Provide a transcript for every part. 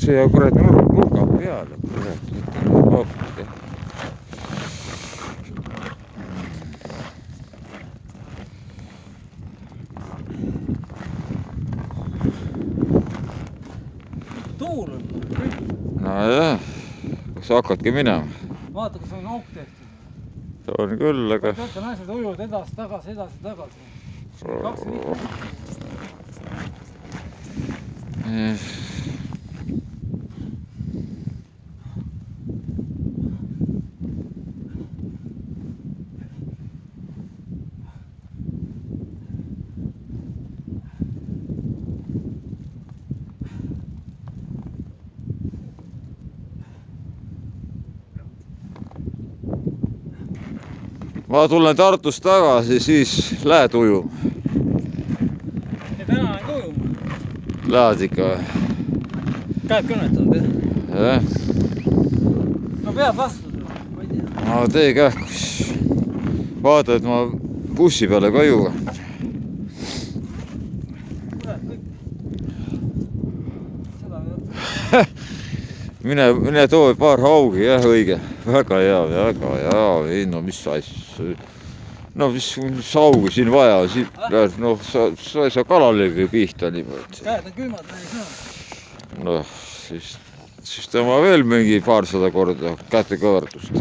see kurat nurga peale, kurat. Tuul on. Nojah, kas hakkadki minema? Vaata, kas on auk tehtud. On küll, aga... Vaata, naised ujuvad edasi, tagasi. 2 liitrit. Ma tulen Tartust tagasi, siis lähed ujuma. Ja täna lähen ujuma. Lähed ikka või? Käed kõnetavad, jah? No pead vastu, ma ei tea. No tee kähkus. Vaata, et ma bussi peale ka juugan. Mine too paar haugi, jah, õige. Väga hea. No mis asja. No mis haugi siin vaja. No sa ei saa kalalegi pihta niimoodi. Käed on külmad, ma ei saa. No siis tõmba veel mingi paarsada korda käte kõverdust.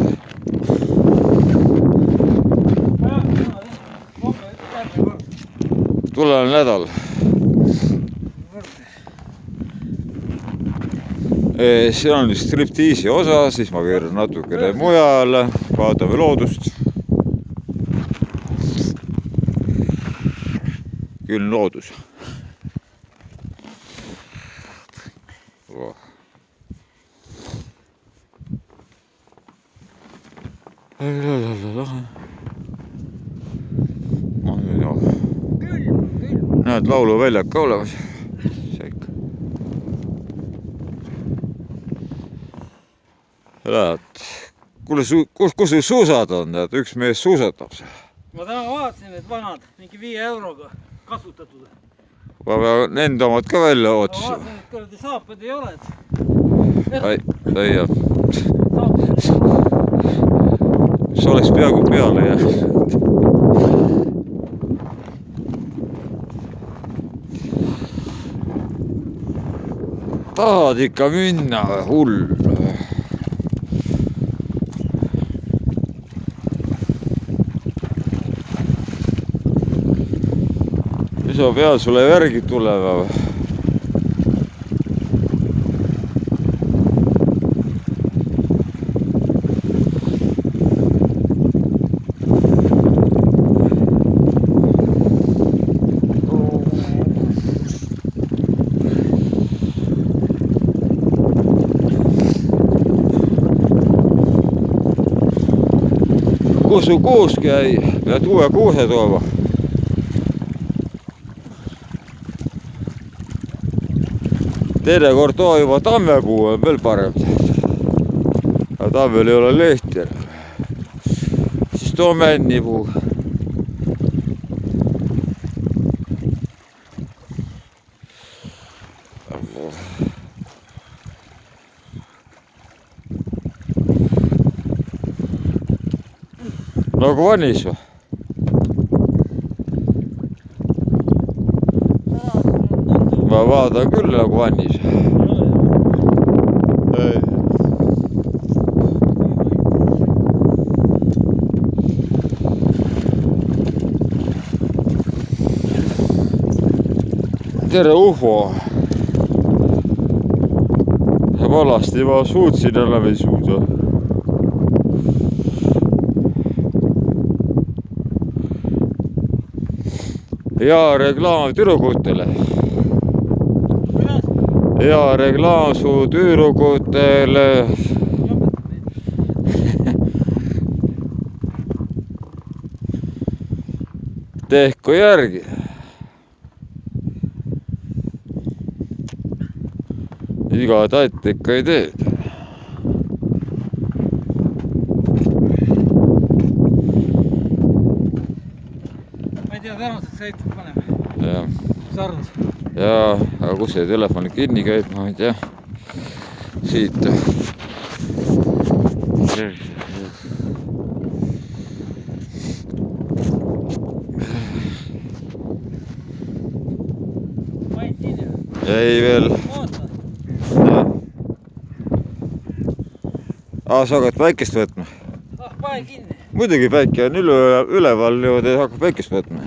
Tulele nädal. See on striptiisi osa, siis ma keeran natukene mujale, vaatame loodust. Küll loodus. Näed, lauluväljak ka olemas. Lähed. Kuule, kus sul suusad on? Üks mees suusatab seal. Ma täna vaatasin, et vanad mingi 5 euroga kasutatud. Ma pean enda omad ka välja Ma ootasin. vaatasin, et kõrdi saapad ei ole. Ei jah. See oleks peaaegu peale jäänud. Tahad ikka minna hull. Mis ma pean sulle värgid tulema või? Kus su kuuski jäi? Pead uue kuuse tooma. Teinekord too juba tammepuu on veel parem. Aga tammel ei ole lehti. Siis too männipuu. Nagu vannis või? Ma vaatan küll nagu vannis. Tere ufo. Valasti ma suutsin, enam ei suuda. Hea reklaam tüdrukutele. Hea reklaam su tüdrukutele. Tehku järgi. Iga tatt ikka ei tee. Ma ei tea, tänaseks sõitud paneme. jah. Sarnas. jaa, aga kus see telefon kinni käib, ma ei tea. Siit. Paid kinni. Ei veel. Oota. Sa hakkad päikest võtma? Pae kinni. Muidugi päike on üleval ju, te hakkab päikest võtma.